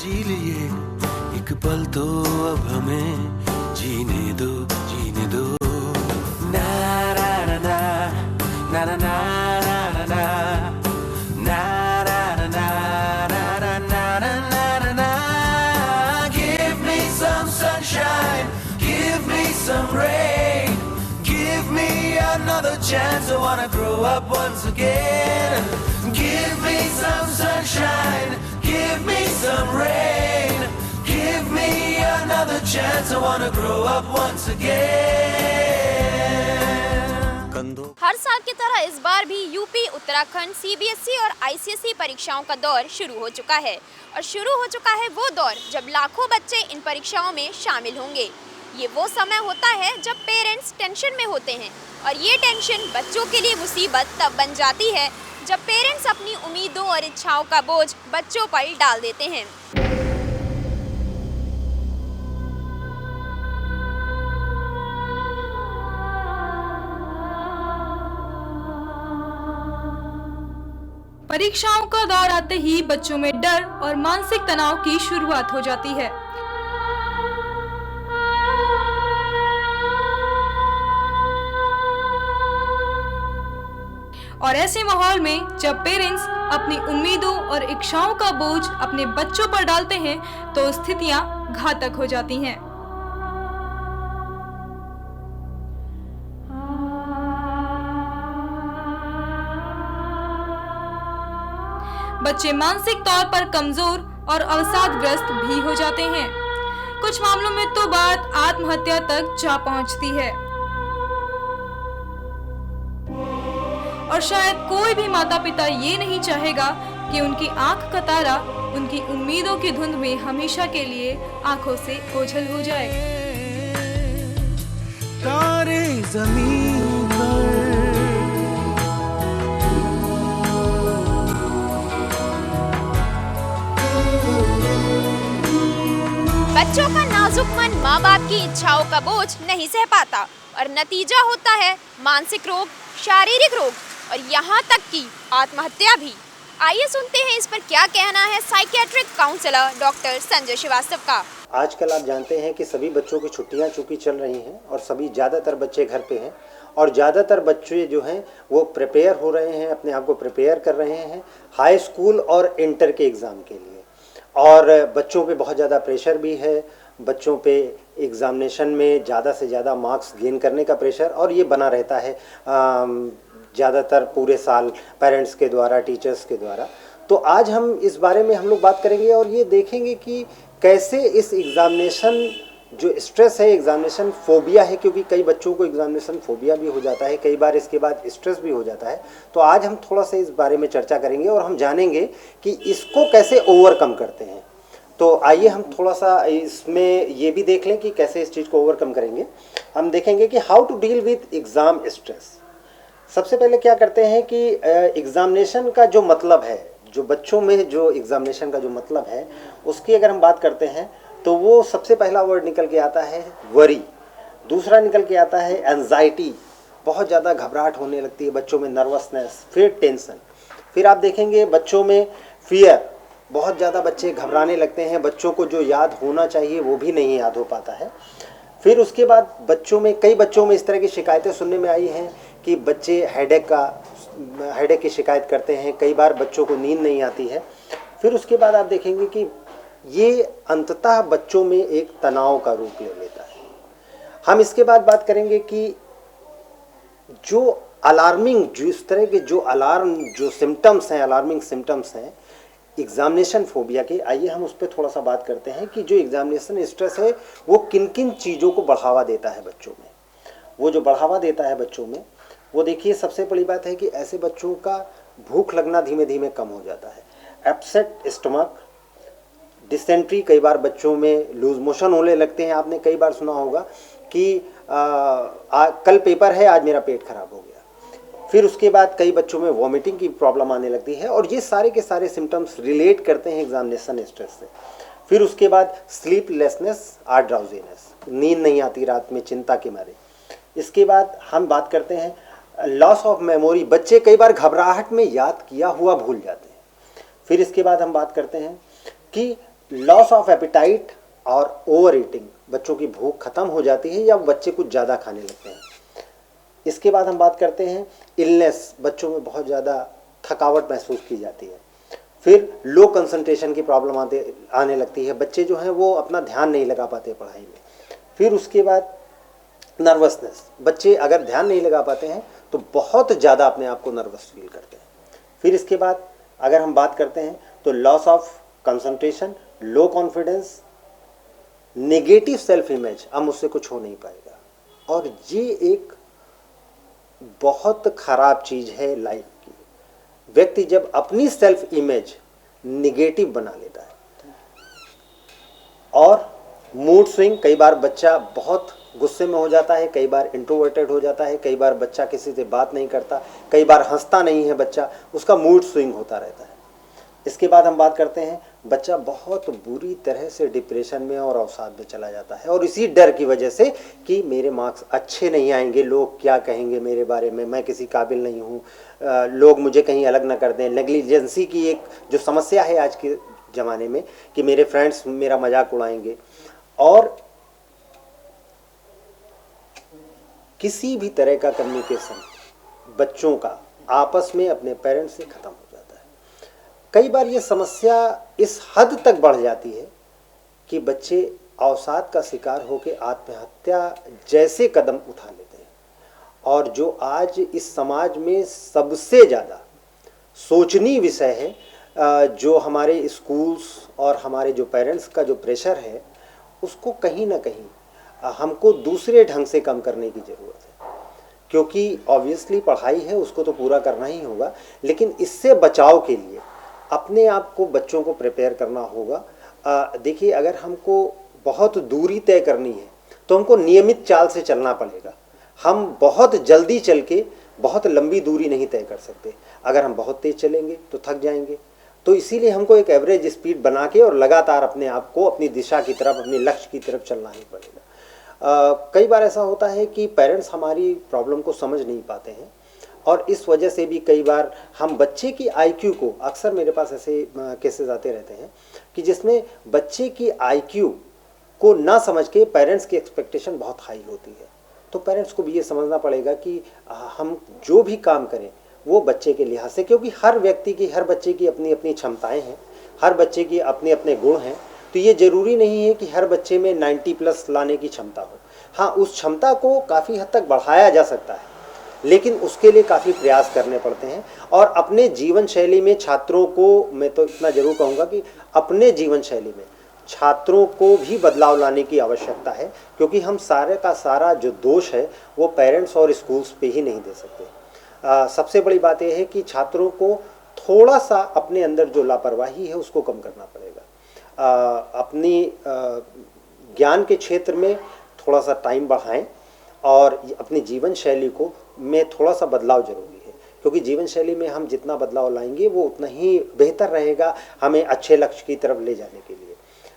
जी लिए एक पल तो अब हमें जीने दो ना ना ना ना ना ना ना ना ना na na na na na na na na na. Give me some sunshine, give me some rain, give me another chance. I wanna grow up once again. Give me some sunshine, give me some rain, give me another chance. I wanna grow up once again. हर साल की तरह इस बार भी UP, Uttarakhand, CBSE और ICSE परीक्षाओं का दौर शुरू हो चुका है और शुरू हो चुका है वो दौर जब लाखों बच्चे इन परीक्षाओं में शामिल होंगे। ये वो समय होता है जब पेरेंट्स टेंशन में होते हैं और ये टेंशन बच्चों के लिए मुसीबत तब बन जाती है जब पेरेंट्स अपनी उम्मीदों और इच्छाओं का बोझ बच्चों पर डाल देते हैं। परीक्षाओं का दौर आते ही बच्चों में डर और मानसिक तनाव की शुरुआत हो जाती है। और ऐसे माहौल में जब पेरेंट्स अपनी उम्मीदों और इच्छाओं का बोझ अपने बच्चों पर डालते हैं तो स्थितियां घातक हो जाती हैं। बच्चे मानसिक तौर पर कमजोर और अवसादग्रस्त भी हो जाते हैं। कुछ मामलों में तो बात आत्महत्या तक जा पहुंचती है। और शायद कोई भी माता पिता ये नहीं चाहेगा कि उनकी आंख का तारा उनकी उम्मीदों की धुंध में हमेशा के लिए आंखों से ओझल हो जाए। तारे ज़मीन पर बच्चों का नाजुक मन माँ बाप की इच्छाओं का बोझ नहीं सह पाता और नतीजा होता है मानसिक रोग, शारीरिक रोग और यहाँ तक कि आत्महत्या भी। आइए सुनते हैं इस पर क्या कहना है psychiatric counsellor doctor Sanjay Srivastava का। आजकल आप जानते हैं कि सभी बच्चों की छुट्टियां चूंकि चल रही हैं और सभी ज़्यादातर बच्चे घर पे हैं और ज़्यादातर बच्चे जो हैं वो प्रिपेयर हो रहे हैं, अपने आप को प्रिपेयर कर रहे हैं हाई स्कूल और इंटर के एग्ज़ाम के लिए। और बच्चों पे बहुत ज़्यादा प्रेशर भी है, बच्चों पे एग्ज़ामिनेशन में ज़्यादा से ज़्यादा मार्क्स गेन करने का प्रेशर और ये बना रहता है ज़्यादातर पूरे साल पेरेंट्स के द्वारा, टीचर्स के द्वारा। तो आज हम इस बारे में हम लोग बात करेंगे और ये देखेंगे कि कैसे इस एग्ज़ामिनेशन जो स्ट्रेस है, एग्ज़ामिनेशन फोबिया है, क्योंकि कई बच्चों को एग्ज़ामिनेशन फोबिया भी हो जाता है, कई बार इसके बाद स्ट्रेस भी हो जाता है। तो आज हम थोड़ा सा इस बारे में चर्चा करेंगे और हम जानेंगे कि इसको कैसे ओवरकम करते हैं। तो आइए हम थोड़ा सा इसमें ये भी देख लें कि कैसे इस चीज़ को ओवरकम करेंगे। हम देखेंगे कि how to deal with exam stress. सबसे पहले क्या करते हैं कि एग्ज़ामिनेशन का जो मतलब है, जो बच्चों में जो एग्ज़ामिनेशन का जो मतलब है उसकी अगर हम बात करते हैं तो वो सबसे पहला वर्ड निकल के आता है वरी, दूसरा निकल के आता है एंजाइटी, बहुत ज़्यादा घबराहट होने लगती है बच्चों में, नर्वसनेस, फिर टेंशन, फिर आप देखेंगे बच्चों में फियर, बहुत ज़्यादा बच्चे घबराने लगते हैं, बच्चों को जो याद होना चाहिए वो भी नहीं याद हो पाता है। फिर उसके बाद बच्चों में, कई बच्चों में इस तरह की शिकायतें सुनने में आई हैं कि बच्चे हेडेक की शिकायत करते हैं, कई बार बच्चों को नींद नहीं आती है। फिर उसके बाद आप देखेंगे कि ये अंततः बच्चों में एक तनाव का रूप ले लेता है। हम इसके बाद बात करेंगे कि जो अलार्मिंग, जो इस तरह के जो सिम्टम्स हैं, अलार्मिंग सिम्टम्स हैं एग्जामिनेशन फोबिया के, आइए हम उस पर थोड़ा सा बात करते हैं कि जो एग्जामिनेशन स्ट्रेस है वो किन किन चीज़ों को बढ़ावा देता है बच्चों में। वो जो बढ़ावा देता है बच्चों में, वो देखिए सबसे बड़ी बात है कि ऐसे बच्चों का भूख लगना धीमे धीमे कम हो जाता है, अपसेट स्टमक, डिसेंट्री, कई बार बच्चों में लूज मोशन होने लगते हैं। आपने कई बार सुना होगा कि कल पेपर है, आज मेरा पेट खराब हो गया। फिर उसके बाद कई बच्चों में वॉमिटिंग की प्रॉब्लम आने लगती है और ये सारे के सारे सिम्टम्स रिलेट करते हैं एग्जामिनेशन स्ट्रेस से। फिर उसके बाद स्लीपलेसनेस और ड्राउजीनेस, नींद नहीं आती रात में चिंता के मारे। इसके बाद हम बात करते हैं लॉस ऑफ मेमोरी, बच्चे कई बार घबराहट में याद किया हुआ भूल जाते हैं। फिर इसके बाद हम बात करते हैं कि लॉस ऑफ एपिटाइट और ओवर ईटिंग, बच्चों की भूख खत्म हो जाती है या बच्चे कुछ ज़्यादा खाने लगते हैं। इसके बाद हम बात करते हैं इलनेस, बच्चों में बहुत ज़्यादा थकावट महसूस की जाती है। फिर लो कंसंट्रेशन की प्रॉब्लम आने लगती है, बच्चे जो हैं वो अपना ध्यान नहीं लगा पाते पढ़ाई में। फिर उसके बाद नर्वसनेस, बच्चे अगर ध्यान नहीं लगा पाते हैं तो बहुत ज़्यादा अपने आप को नर्वस फील करते हैं। फिर इसके बाद अगर हम बात करते हैं तो loss of concentration, low confidence, negative self image, अब मुझसे कुछ हो नहीं पाएगा। और ये एक बहुत ख़राब चीज़ है लाइफ की। व्यक्ति जब अपनी सेल्फ इमेज निगेटिव बना लेता है और मूड स्विंग, कई बार बच्चा बहुत गुस्से में हो जाता है, कई बार इंट्रोवर्टेड हो जाता है, कई बार बच्चा किसी से बात नहीं करता, कई बार हंसता नहीं है बच्चा, उसका मूड स्विंग होता रहता है। इसके बाद हम बात करते हैं बच्चा बहुत बुरी तरह से डिप्रेशन में और अवसाद में चला जाता है, और इसी डर की वजह से कि मेरे मार्क्स अच्छे नहीं आएंगे, लोग क्या कहेंगे मेरे बारे में, मैं किसी काबिल नहीं हूँ, लोग मुझे कहीं अलग ना कर दें। नेग्लिजेंसी की एक जो समस्या है आज के ज़माने में कि मेरे फ्रेंड्स मेरा मजाक उड़ाएंगे, और किसी भी तरह का कम्युनिकेशन बच्चों का आपस में अपने पेरेंट्स से ख़त्म हो जाता है। कई बार ये समस्या इस हद तक बढ़ जाती है कि बच्चे अवसाद का शिकार होकर आत्महत्या जैसे कदम उठा लेते हैं। और जो आज इस समाज में सबसे ज़्यादा सोचनीय विषय है, जो हमारे स्कूल्स और हमारे जो पेरेंट्स का जो प्रेशर है, उसको कहीं ना कहीं हमको दूसरे ढंग से कम करने की ज़रूरत है। क्योंकि ऑब्वियसली पढ़ाई है, उसको तो पूरा करना ही होगा, लेकिन इससे बचाव के लिए अपने आप को, बच्चों को प्रिपेयर करना होगा। देखिए, अगर हमको बहुत दूरी तय करनी है तो हमको नियमित चाल से चलना पड़ेगा। हम बहुत जल्दी चल के बहुत लंबी दूरी नहीं तय कर सकते। अगर हम बहुत तेज़ चलेंगे तो थक जाएंगे। तो इसीलिए हमको एक एवरेज स्पीड बना के और लगातार अपने आप को अपनी दिशा की तरफ, अपने लक्ष्य की तरफ चलना ही पड़ेगा। कई बार ऐसा होता है कि पेरेंट्स हमारी प्रॉब्लम को समझ नहीं पाते हैं, और इस वजह से भी कई बार हम बच्चे की आईक्यू को, अक्सर मेरे पास ऐसे केसेस आते रहते हैं कि जिसमें बच्चे की आईक्यू को ना समझ के पेरेंट्स की एक्सपेक्टेशन बहुत हाई होती है। तो पेरेंट्स को भी ये समझना पड़ेगा कि हम जो भी काम करें वो बच्चे के लिहाज से, क्योंकि हर व्यक्ति की, हर बच्चे की अपनी अपनी क्षमताएं हैं, हर बच्चे की अपने अपने गुण हैं। तो ये ज़रूरी नहीं है कि हर बच्चे में 90+ लाने की क्षमता हो। हाँ, उस क्षमता को काफ़ी हद तक बढ़ाया जा सकता है, लेकिन उसके लिए काफ़ी प्रयास करने पड़ते हैं। और अपने जीवन शैली में छात्रों को, मैं तो इतना ज़रूर कहूँगा कि अपने जीवन शैली में छात्रों को भी बदलाव लाने की आवश्यकता है, क्योंकि हम सारे का सारा जो दोष है वो पेरेंट्स और स्कूल्स पे ही नहीं दे सकते। सबसे बड़ी बात यह है कि छात्रों को थोड़ा सा अपने अंदर जो लापरवाही है उसको कम करना पड़ेगा। अपनी ज्ञान के क्षेत्र में थोड़ा सा टाइम बढ़ाएं, और अपनी जीवन शैली को में थोड़ा सा बदलाव ज़रूरी है, क्योंकि जीवन शैली में हम जितना बदलाव लाएंगे वो उतना ही बेहतर रहेगा हमें अच्छे लक्ष्य की तरफ ले जाने के लिए।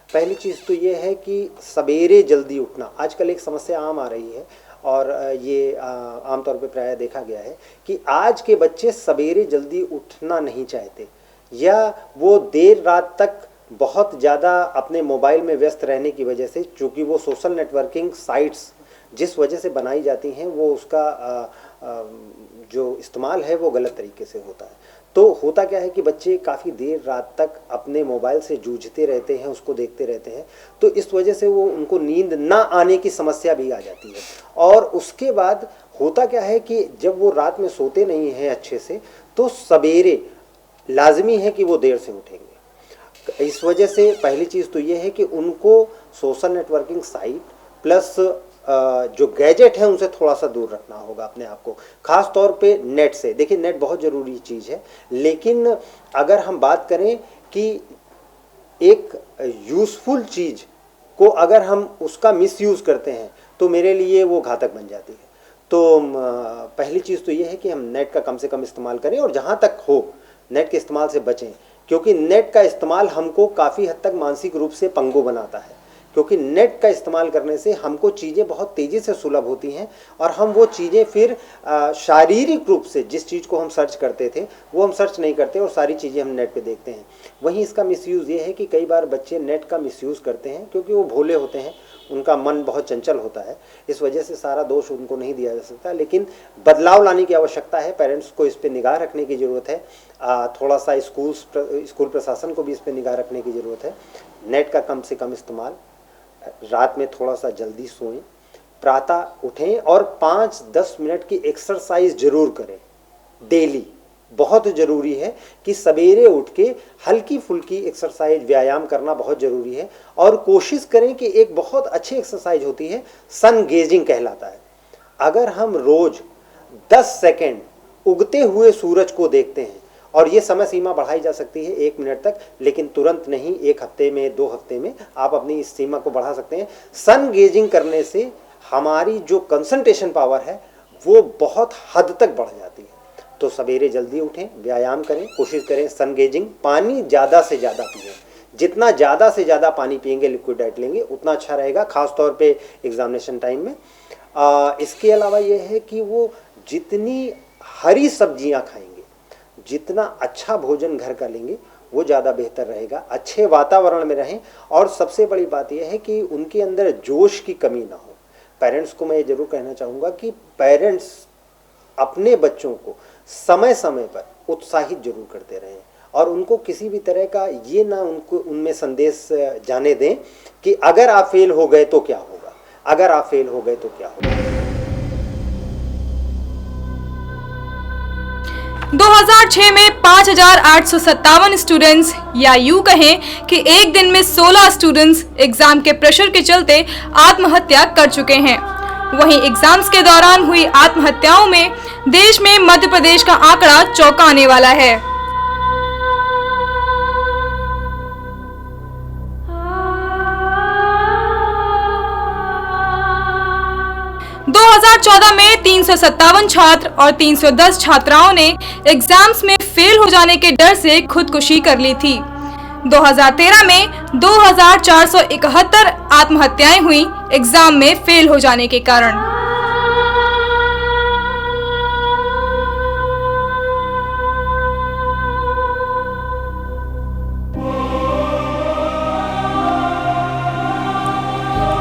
पहली चीज़ तो ये है कि सवेरे जल्दी उठना आजकल एक समस्या आम आ रही है, और ये आमतौर पे प्रायः देखा गया है कि आज के बच्चे सवेरे जल्दी उठना नहीं चाहते, या वो देर रात तक बहुत ज़्यादा अपने मोबाइल में व्यस्त रहने की वजह से, चूँकि वो सोशल नेटवर्किंग साइट्स जिस वजह से बनाई जाती हैं वो उसका जो इस्तेमाल है वो गलत तरीके से होता है। तो होता क्या है कि बच्चे काफ़ी देर रात तक अपने मोबाइल से जूझते रहते हैं, उसको देखते रहते हैं, तो इस वजह से वो उनको नींद ना आने की समस्या भी आ जाती है। और उसके बाद होता क्या है कि जब वो रात में सोते नहीं हैं अच्छे से, तो सवेरे लाजमी है कि वो देर से उठेंगे। इस वजह से पहली चीज़ तो ये है कि उनको सोशल नेटवर्किंग साइट प्लस जो गैजेट है उनसे थोड़ा सा दूर रखना होगा अपने आप को, ख़ास तौर पे नेट से। देखिए, नेट बहुत ज़रूरी चीज़ है, लेकिन अगर हम बात करें कि एक यूज़फुल चीज़ को अगर हम उसका मिसयूज़ करते हैं तो मेरे लिए वो घातक बन जाती है। तो पहली चीज़ तो ये है कि हम नेट का कम से कम इस्तेमाल करें, और जहाँ तक हो नेट के इस्तेमाल से बचें, क्योंकि नेट का इस्तेमाल हमको काफ़ी हद तक मानसिक रूप से पंगु बनाता है। क्योंकि नेट का इस्तेमाल करने से हमको चीज़ें बहुत तेज़ी से सुलभ होती हैं और हम वो चीज़ें फिर शारीरिक रूप से जिस चीज़ को हम सर्च करते थे वो हम सर्च नहीं करते और सारी चीज़ें हम नेट पे देखते हैं। वहीं इसका मिसयूज़ ये है कि कई बार बच्चे नेट का मिसयूज़ करते हैं क्योंकि वो भोले होते हैं, उनका मन बहुत चंचल होता है, इस वजह से सारा दोष उनको नहीं दिया जा सकता। लेकिन बदलाव लाने की आवश्यकता है, पेरेंट्स को इस पर निगाह रखने की ज़रूरत है, थोड़ा सा स्कूल प्रशासन को भी इस पर निगाह रखने की ज़रूरत है। नेट का कम से कम इस्तेमाल, रात में थोड़ा सा जल्दी सोएं, प्रातः उठें और 5-10 मिनट की एक्सरसाइज जरूर करें डेली। बहुत ज़रूरी है कि सवेरे उठ के हल्की फुल्की एक्सरसाइज व्यायाम करना बहुत ज़रूरी है। और कोशिश करें कि एक बहुत अच्छी एक्सरसाइज होती है, सन गेजिंग कहलाता है। अगर हम रोज़ 10 सेकेंड उगते हुए सूरज को देखते हैं, और ये समय सीमा बढ़ाई जा सकती है 1 मिनट तक, लेकिन तुरंत नहीं, 1 हफ्ते में 2 हफ्ते में आप अपनी इस सीमा को बढ़ा सकते हैं। सन गेजिंग करने से हमारी जो कंसंट्रेशन पावर है वो बहुत हद तक बढ़ जाती है। तो सवेरे जल्दी उठें, व्यायाम करें, कोशिश करें सन गेजिंग, पानी ज़्यादा से ज़्यादा पिएं। जितना ज़्यादा से ज़्यादा पानी पिएंगे, लिक्विड डाइट लेंगे, उतना अच्छा रहेगा, ख़ास तौर पे एग्जामिनेशन टाइम में। इसके अलावा ये है कि वो जितनी हरी सब्जियां खाएंगे, जितना अच्छा भोजन घर का लेंगे, वो ज़्यादा बेहतर रहेगा। अच्छे वातावरण में रहें और सबसे बड़ी बात यह है कि उनके अंदर जोश की कमी ना हो। पेरेंट्स को मैं ये ज़रूर कहना चाहूँगा कि पेरेंट्स अपने बच्चों को समय समय पर उत्साहित जरूर करते रहें और उनको किसी भी तरह का ये ना उनमें संदेश जाने दें कि अगर आप फेल हो गए तो क्या होगा, अगर आप फेल हो गए तो क्या होगा। 2006 में 5,857 स्टूडेंट्स, या यूं कहें कि एक दिन में 16 स्टूडेंट्स एग्जाम के प्रेशर के चलते आत्महत्या कर चुके हैं। वहीं एग्जाम्स के दौरान हुई आत्महत्याओं में देश में मध्य प्रदेश का आंकड़ा चौंकाने वाला है। दो 2014 में 357 छात्र और 310 छात्राओं ने एग्जाम्स में फेल हो जाने के डर से खुदकुशी कर ली थी। 2013 में 2,471 आत्महत्याएं हुई एग्जाम में फेल हो जाने के कारण।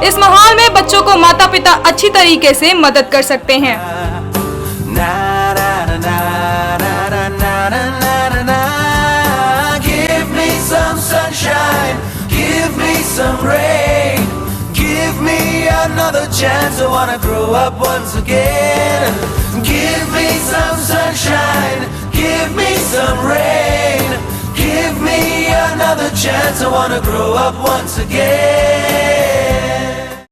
इस माहौल में बच्चों को माता पिता अच्छी तरीके से मदद कर सकते हैं। Give me some sunshine, give me some rain, give me another chance, I wanna grow up once again. Give me some sunshine, give me some rain, give me another chance, I wanna grow up once again.